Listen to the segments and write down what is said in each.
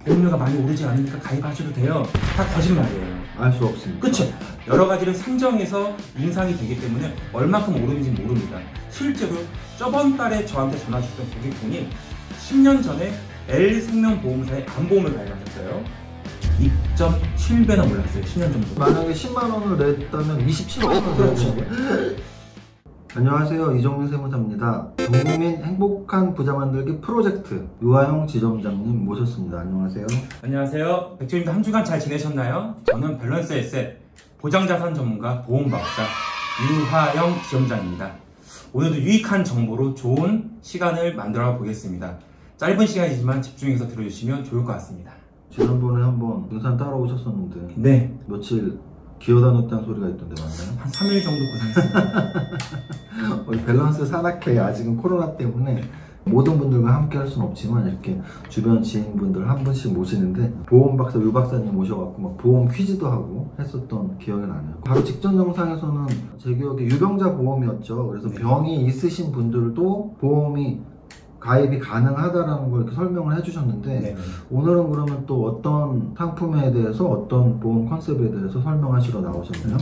보험료가 많이 오르지 않으니까 가입하셔도 돼요. 다 거짓말이에요. 알 수 없습니다. 그쵸? 여러 가지를 산정해서 인상이 되기 때문에 얼마큼 오르는지 모릅니다. 실제로 저번 달에 저한테 전화 주셨던 고객분이 10년 전에 L생명보험사에 암보험을 가입하셨어요. 2.7배나 올랐어요. 10년 정도. 만약에 10만 원을 냈다면 27만 원을 그렇죠. 안녕하세요, 이종민 세무사입니다. 전국민 행복한 부자 만들기 프로젝트 유아영 지점장님 모셨습니다. 안녕하세요. 안녕하세요. 백조입니다. 한 주간 잘 지내셨나요? 저는 밸런스 에셋 보장자산 전문가 보험박사 유화영 지점장입니다. 오늘도 유익한 정보로 좋은 시간을 만들어 보겠습니다. 짧은 시간이지만 집중해서 들어주시면 좋을 것 같습니다. 지난번에 한번 등산 따라오셨었는데 네. 며칠 기어다녔다는 소리가 있던데 맞나요? 한 3일 정도 고생했습니다. 우리 밸런스 산악회 아직은 코로나 때문에 모든 분들과 함께 할 수는 없지만 이렇게 주변 지인분들 한 분씩 모시는데 보험 박사 유 박사님 모셔갖고 막 보험 퀴즈도 하고 했었던 기억이 나네요. 바로 직전 영상에서는 제 기억에 유병자 보험이었죠. 그래서 병이 있으신 분들도 보험이 가입이 가능하다라는 걸 이렇게 설명을 해주셨는데 네네. 오늘은 그러면 또 어떤 상품에 대해서 어떤 보험 컨셉에 대해서 설명하시러 나오셨나요?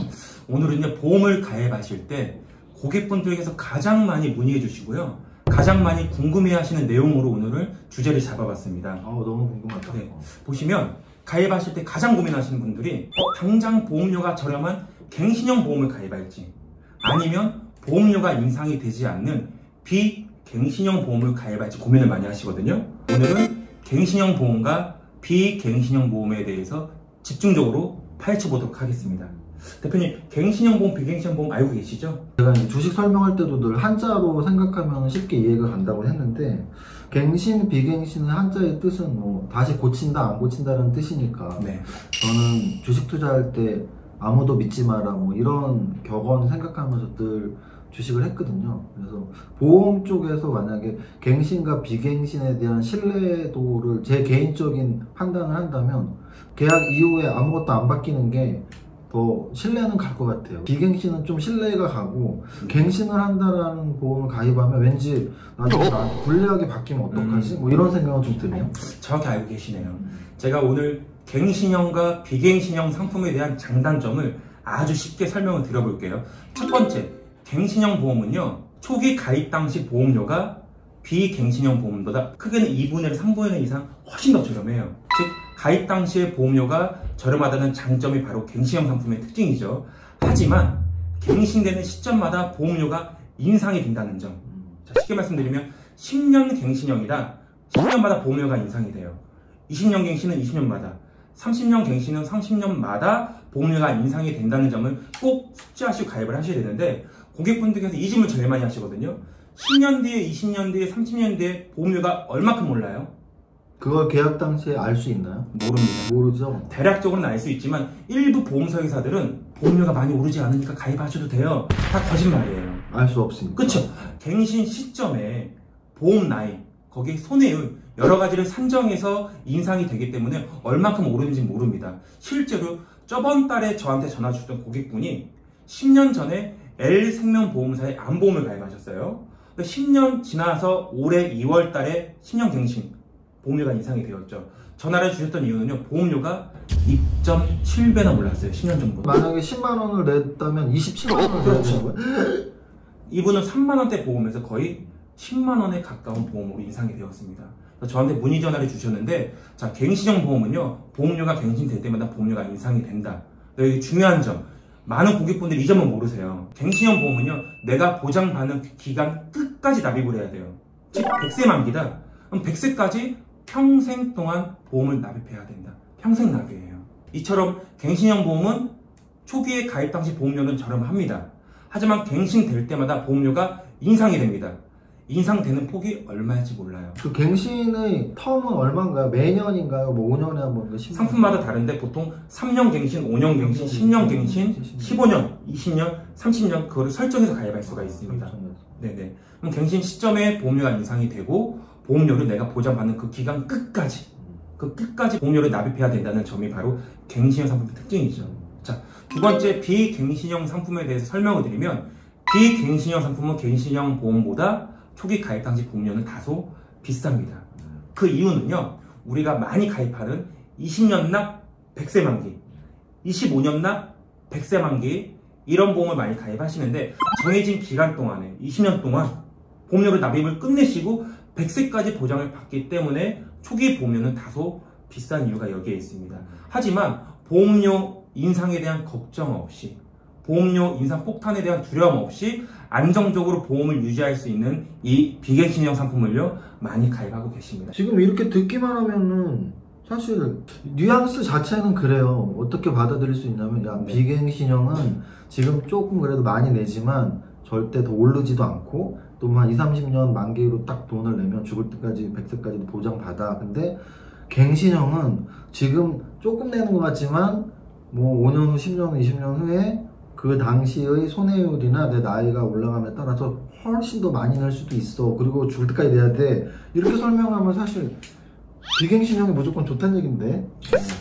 오늘은요, 보험을 가입하실 때 고객분들께서 가장 많이 문의해 주시고요, 가장 많이 궁금해 하시는 내용으로 오늘은 주제를 잡아봤습니다. 너무 궁금하다. 네. 보시면 가입하실 때 가장 고민하시는 분들이 당장 보험료가 저렴한 갱신형 보험을 가입할지 아니면 보험료가 인상이 되지 않는 비갱신형 보험을 가입할지 고민을 많이 하시거든요. 오늘은 갱신형 보험과 비갱신형 보험에 대해서 집중적으로 파헤쳐 보도록 하겠습니다. 대표님, 갱신형 보험, 비갱신형 보험 알고 계시죠? 제가 이제 주식 설명할 때도 늘 한자로 생각하면 쉽게 이해가 간다고 했는데 갱신, 비갱신의 한자의 뜻은 뭐 다시 고친다, 안 고친다라는 뜻이니까 네. 저는 주식 투자할 때 아무도 믿지 마라 뭐 이런 격언 생각하면서 늘 주식을 했거든요. 그래서 보험 쪽에서 만약에 갱신과 비갱신에 대한 신뢰도를 제 개인적인 판단을 한다면 계약 이후에 아무것도 안 바뀌는 게 더 신뢰는 갈 것 같아요. 비갱신은 좀 신뢰가 가고 갱신을 한다라는 보험을 가입하면 왠지 나중에 나한테 불리하게 바뀌면 어떡하지? 뭐 이런 생각은 좀 드네요. 정확히 알고 계시네요. 제가 오늘 갱신형과 비갱신형 상품에 대한 장단점을 아주 쉽게 설명을 드려볼게요. 첫 번째, 갱신형 보험은요, 초기 가입 당시 보험료가 비갱신형 보험보다 크게는 2분의 1, 3분의 1 이상 훨씬 더 저렴해요. 즉, 가입 당시의 보험료가 저렴하다는 장점이 바로 갱신형 상품의 특징이죠. 하지만 갱신되는 시점마다 보험료가 인상이 된다는 점. 자, 쉽게 말씀드리면 10년 갱신형이다 10년마다 보험료가 인상이 돼요. 20년 갱신은 20년마다, 30년 갱신은 30년마다 보험료가 인상이 된다는 점을 꼭 숙지하시고 가입을 하셔야 되는데, 고객분들께서 이 질문 제일 많이 하시거든요. 10년 뒤에, 20년 뒤에, 30년 뒤에 보험료가 얼마큼 올라요? 그걸 계약 당시에 알 수 있나요? 모릅니다. 모르죠. 대략적으로는 알 수 있지만 일부 보험사 회사들은 보험료가 많이 오르지 않으니까 가입하셔도 돼요. 다 거짓말이에요. 알 수 없습니다. 그쵸? 갱신 시점에 보험 나이, 거기에 손해율, 여러 가지를 산정해서 인상이 되기 때문에 얼마큼 오르는지 모릅니다. 실제로 저번 달에 저한테 전화 주셨던 고객분이 10년 전에 L생명보험사에 암보험을 가입하셨어요. 10년 지나서 올해 2월 달에 10년 갱신 보험료가 인상이 되었죠. 전화를 주셨던 이유는요, 보험료가 2.7배나 올랐어요. 10년 전보다. 만약에 10만 원을 냈다면 27만 원을 내야 되는 거예요? 이분은 3만 원대 보험에서 거의 10만 원에 가까운 보험으로 인상이 되었습니다. 저한테 문의 전화를 주셨는데, 자, 갱신형 보험은요, 보험료가 갱신될 때마다 보험료가 인상이 된다. 여기 중요한 점, 많은 고객분들이 이 점을 모르세요. 갱신형 보험은요, 내가 보장받는 기간 끝까지 납입을 해야 돼요. 즉 100세 만기다. 그럼 100세까지 평생 동안 보험을 납입해야 된다. 평생 납입이에요. 이처럼 갱신형 보험은 초기에 가입 당시 보험료는 저렴합니다. 하지만 갱신될 때마다 보험료가 인상이 됩니다. 인상되는 폭이 얼마일지 몰라요. 그 갱신의 텀은 얼마인가요? 매년인가요? 뭐 5년에 한 번인가? 상품마다 다른데 보통 3년 갱신, 5년 갱신, 10년 갱신, 15년, 20년, 30년 그거를 설정해서 가입할 수가 있습니다. 네네. 그럼 갱신 시점에 보험료가 인상이 되고 보험료를 내가 보장받는 그 기간 끝까지 보험료를 납입해야 된다는 점이 바로 갱신형 상품의 특징이죠. 자, 두 번째 비갱신형 상품에 대해서 설명을 드리면, 비갱신형 상품은 갱신형 보험보다 초기 가입 당시 보험료는 다소 비쌉니다. 그 이유는요, 우리가 많이 가입하는 20년 납 100세 만기, 25년 납 100세 만기 이런 보험을 많이 가입하시는데 정해진 기간 동안에 20년 동안 보험료를 납입을 끝내시고 100세까지 보장을 받기 때문에 초기 보험료는 다소 비싼 이유가 여기에 있습니다. 하지만 보험료 인상에 대한 걱정 없이, 보험료 인상 폭탄에 대한 두려움 없이 안정적으로 보험을 유지할 수 있는 이 비갱신형 상품을요 많이 가입하고 계십니다. 지금 이렇게 듣기만 하면은 사실 뉘앙스 자체는 그래요. 어떻게 받아들일 수 있냐면, 야, 네. 비갱신형은 지금 조금 그래도 많이 내지만 절대 더 오르지도 않고 또 한 20, 30년 만기로 딱 돈을 내면 죽을 때까지 100세까지도 보장받아. 근데 갱신형은 지금 조금 내는 것 같지만 뭐 5년 후, 10년 후, 20년 후에 그 당시의 손해율이나 내 나이가 올라감에 따라서 훨씬 더 많이 낼 수도 있어. 그리고 죽을 때까지 내야 돼. 이렇게 설명하면 사실 비갱신형이 무조건 좋다는 얘긴데.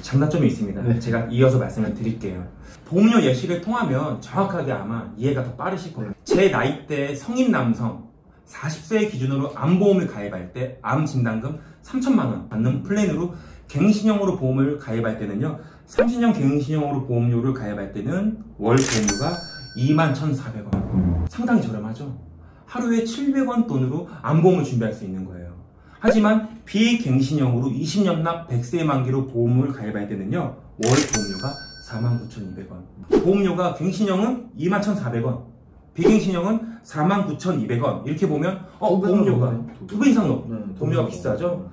장단점이 있습니다. 네. 제가 이어서 말씀을 드릴게요. 보험료 예시를 통하면 정확하게 아마 이해가 더 빠르실 거예요. 제 나이대 성인 남성 40세 기준으로 암보험을 가입할 때 암 진단금 3천만 원 받는 플랜으로 갱신형으로 보험을 가입할 때는요, 30년 갱신형으로 보험료를 가입할 때는 월 보험료가 21,400원. 상당히 저렴하죠. 하루에 700원 돈으로 암보험을 준비할 수 있는 거예요. 하지만 비갱신형으로 20년 납 100세 만기로 보험을 가입할 때는요, 월 보험료가 49,200원. 보험료가 갱신형은 21,400원, 비갱신형은 49,200원. 이렇게 보면 보험료가 2배 이상 넘고 보험료가 비싸죠.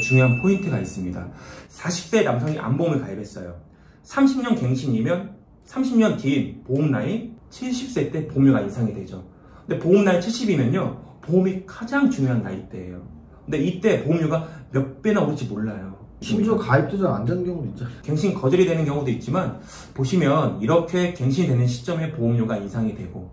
중요한 포인트가 있습니다. 40세 남성이 암보험을 가입했어요. 30년 갱신이면 30년 뒤인 보험 나이 70세 때 보험료가 인상이 되죠. 근데 보험 나이 70이면요, 보험이 가장 중요한 나이대예요. 근데 이때 보험료가 몇 배나 오를지 몰라요. 심지어 가입도 잘 안 되는 경우도 있잖아요. 갱신 거절이 되는 경우도 있지만, 보시면 이렇게 갱신이 되는 시점에 보험료가 인상이 되고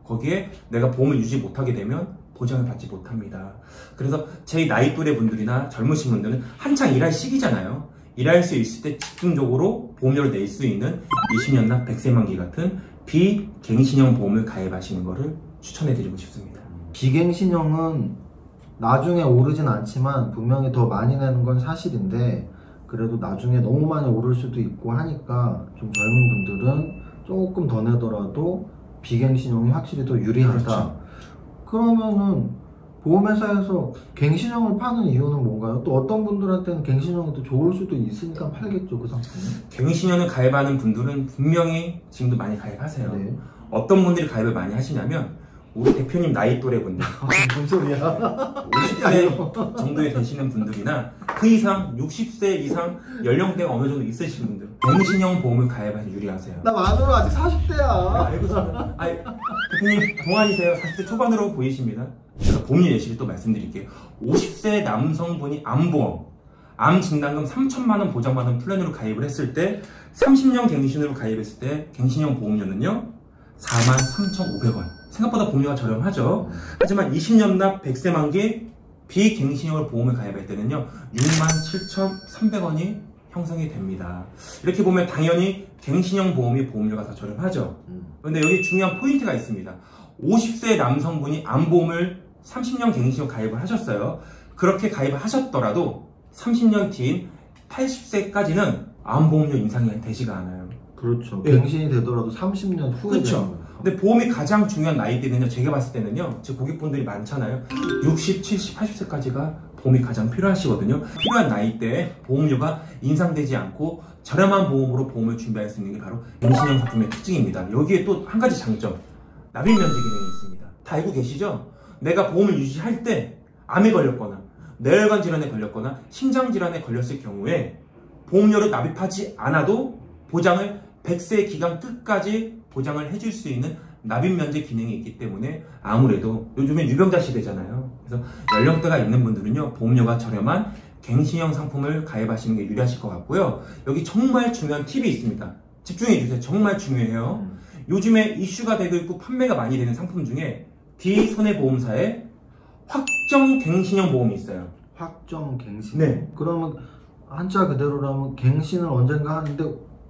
거기에 내가 보험을 유지 못하게 되면 보장을 받지 못합니다. 그래서 제 나이 또래 분들이나 젊으신 분들은 한창 일할 시기잖아요. 일할 수 있을 때 집중적으로 보험료를 낼 수 있는 20년 납 100세 만기 같은 비갱신형 보험을 가입하시는 것을 추천해 드리고 싶습니다. 비갱신형은 나중에 오르진 않지만 분명히 더 많이 내는 건 사실인데, 그래도 나중에 너무 많이 오를 수도 있고 하니까 좀 젊은 분들은 조금 더 내더라도 비갱신형이 확실히 더 유리하다. 그렇죠. 그러면은 보험회사에서 갱신형을 파는 이유는 뭔가요? 또 어떤 분들한테는 갱신형이 더 좋을 수도 있으니까 팔겠죠, 그 상품은. 갱신형을 가입하는 분들은 분명히 지금도 많이 가입하세요. 네. 어떤 분들이 가입을 많이 하시냐면 우리 대표님 나이 또래 분들, 무슨 소리야? 50세 정도에 되시는 분들이나 그 이상 60세 이상 연령대가 어느 정도 있으신 분들, 갱신형 보험을 가입하셔서 유리하세요. 나 만으로 아직 40대야. 알고 있습니다. 대표님 동안이세요. 40대 초반으로 보이십니다. 제가 보험 예시를 또 말씀드릴게요. 50세 남성분이 암보험, 암 진단금 3천만 원 보장받는 플랜으로 가입을 했을 때 30년 갱신으로 가입했을 때 갱신형 보험료는요 43,500원. 생각보다 보험료가 저렴하죠. 하지만 20년 납 100세 만기 비갱신형으로 보험을 가입할 때는요 67,300원이 형성이 됩니다. 이렇게 보면 당연히 갱신형 보험이 보험료가 더 저렴하죠. 그런데 여기 중요한 포인트가 있습니다. 50세 남성분이 암보험을 30년 갱신형 가입을 하셨어요. 그렇게 가입을 하셨더라도 30년 뒤인 80세까지는 암보험료 인상이 되지가 않아요. 그렇죠. 예. 갱신이 되더라도 30년 후에. 그렇죠. 근데 보험이 가장 중요한 나이대는요, 제가 봤을 때는요, 제 고객분들이 많잖아요. 60, 70, 80세까지가 보험이 가장 필요하시거든요. 필요한 나이대에 보험료가 인상되지 않고 저렴한 보험으로 보험을 준비할 수 있는 게 바로 갱신형 상품의 특징입니다. 여기에 또 한 가지 장점, 납입 면제 기능이 있습니다. 다 알고 계시죠? 내가 보험을 유지할 때 암에 걸렸거나 뇌혈관 질환에 걸렸거나 심장 질환에 걸렸을 경우에 보험료를 납입하지 않아도 보장을 100세 기간 끝까지 보장을 해줄 수 있는 납입 면제 기능이 있기 때문에 아무래도 요즘엔 유병자 시대잖아요. 그래서 연령대가 있는 분들은요 보험료가 저렴한 갱신형 상품을 가입하시는 게 유리하실 것 같고요. 여기 정말 중요한 팁이 있습니다. 집중해 주세요. 정말 중요해요. 요즘에 이슈가 되고 있고 판매가 많이 되는 상품 중에 D손해보험사의 확정 갱신형 보험이 있어요. 확정 갱신. 네. 그러면 한자 그대로라면 갱신을 언젠가 하는데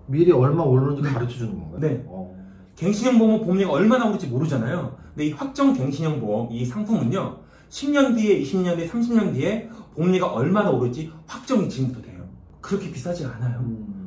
미리 얼마 오르는지 가르쳐 주는 건가요? 네. 갱신형 보험은 보험료가 얼마나 오를지 모르잖아요. 근데 이 확정 갱신형 보험, 이 상품은요 10년 뒤에, 20년 뒤에, 30년 뒤에 보험료가 얼마나 오를지 확정이 지금부터 돼요. 그렇게 비싸지 않아요.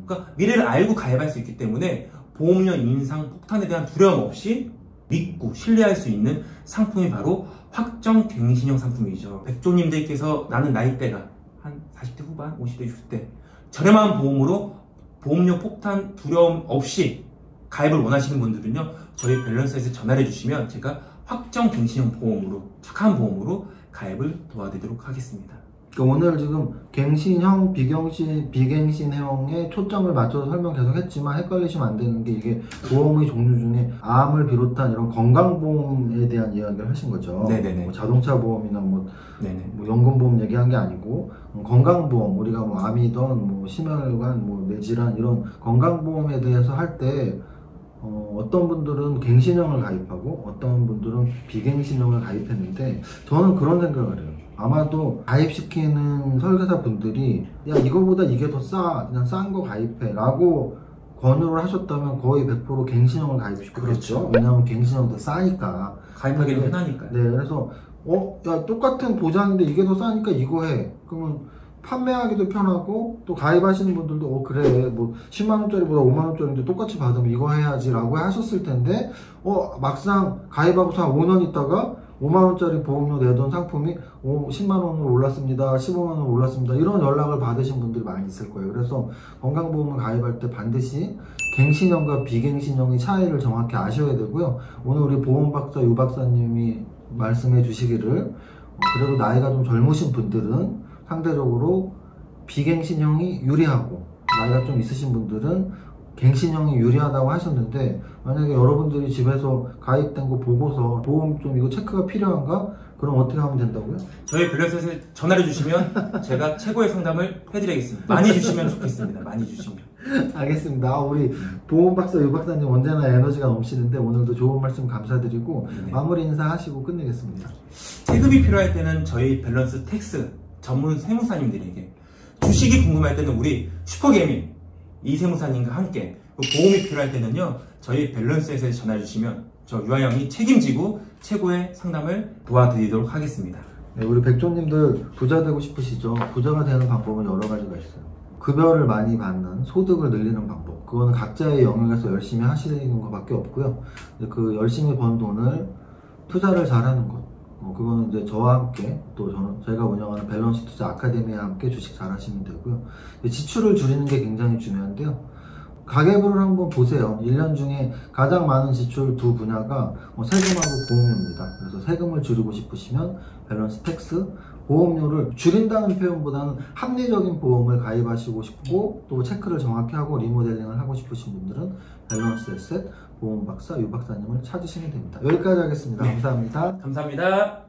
그러니까 미래를 알고 가입할 수 있기 때문에 보험료 인상 폭탄에 대한 두려움 없이 믿고 신뢰할 수 있는 상품이 바로 확정 갱신형 상품이죠. 백조님들께서 나는 나이대가 한 40대 후반, 50대, 60대 저렴한 보험으로 보험료 폭탄 두려움 없이 가입을 원하시는 분들은요, 저희 밸런스에서 전화를 주시면 제가 확정 갱신형 보험으로, 착한 보험으로 가입을 도와드리도록 하겠습니다. 그러니까 오늘 지금 갱신형, 비갱신형에 초점을 맞춰서 설명 계속 했지만 헷갈리시면 안 되는 게, 이게 보험의 종류 중에 암을 비롯한 이런 건강보험에 대한 이야기를 하신 거죠. 네네네. 뭐 자동차 보험이나 뭐 네네. 연금보험 얘기한 게 아니고, 건강보험, 우리가 뭐 암이든 뭐 심혈관, 뭐 뇌질환 이런 건강보험에 대해서 할 때 어떤 분들은 갱신형을 가입하고 어떤 분들은 비갱신형을 가입했는데, 저는 그런 생각을 해요. 아마도 가입시키는 설계사 분들이 야 이거보다 이게 더 싸, 그냥 싼 거 가입해 라고 권유를 하셨다면 거의 100% 갱신형을 가입시켰겠죠. 그렇죠. 왜냐하면 갱신형 더 싸니까. 가입하기는 네. 편하니까요. 네, 그래서 야 똑같은 보장인데 이게 더 싸니까 이거 해. 그러면 판매하기도 편하고, 또 가입하시는 분들도 그래 뭐 10만원짜리보다 5만원짜리인데 똑같이 받으면 이거 해야지 라고 하셨을 텐데, 막상 가입하고서 한 5년 있다가 5만원짜리 보험료 내던 상품이 10만원으로 올랐습니다, 15만원으로 올랐습니다, 이런 연락을 받으신 분들이 많이 있을 거예요. 그래서 건강보험을 가입할 때 반드시 갱신형과 비갱신형의 차이를 정확히 아셔야 되고요. 오늘 우리 보험박사 유 박사님이 말씀해 주시기를, 그래도 나이가 좀 젊으신 분들은 상대적으로 비갱신형이 유리하고, 나이가 좀 있으신 분들은 갱신형이 유리하다고 하셨는데, 만약에 여러분들이 집에서 가입된 거 보고서 보험 좀 이거 체크가 필요한가? 그럼 어떻게 하면 된다고요? 저희 밸런스에서 전화를 주시면 제가 최고의 상담을 해드리겠습니다. 많이 주시면 좋겠습니다. 많이 주시면. 알겠습니다. 우리 보험박사 유 박사님 언제나 에너지가 넘치는데 오늘도 좋은 말씀 감사드리고, 네. 마무리 인사하시고 끝내겠습니다. 세금이 필요할 때는 저희 밸런스 텍스 전문 세무사님들에게, 주식이 궁금할 때는 우리 슈퍼게이밍 이세무사님과 함께, 보험이 필요할 때는요 저희 밸런스에서 전화 주시면 저 유아 형이 책임지고 최고의 상담을 도와드리도록 하겠습니다. 네, 우리 백조님들 부자 되고 싶으시죠? 부자가 되는 방법은 여러 가지가 있어요. 급여를 많이 받는, 소득을 늘리는 방법, 그거는 각자의 영역에서 열심히 하시는 것밖에 없고요. 그 열심히 번 돈을 투자를 잘하는 것, 그거는 이제 저와 함께, 또 제가 운영하는 밸런스 투자 아카데미와 함께 주식 잘 하시면 되고요. 지출을 줄이는 게 굉장히 중요한데요. 가계부를 한번 보세요. 1년 중에 가장 많은 지출 두 분야가 세금하고 보험료입니다. 그래서 세금을 줄이고 싶으시면 밸런스 텍스, 보험료를 줄인다는 표현보다는 합리적인 보험을 가입하시고 싶고, 또 체크를 정확히 하고 리모델링을 하고 싶으신 분들은 밸런스 에셋 보험박사 유 박사님을 찾으시면 됩니다. 여기까지 하겠습니다. 네. 감사합니다. 감사합니다.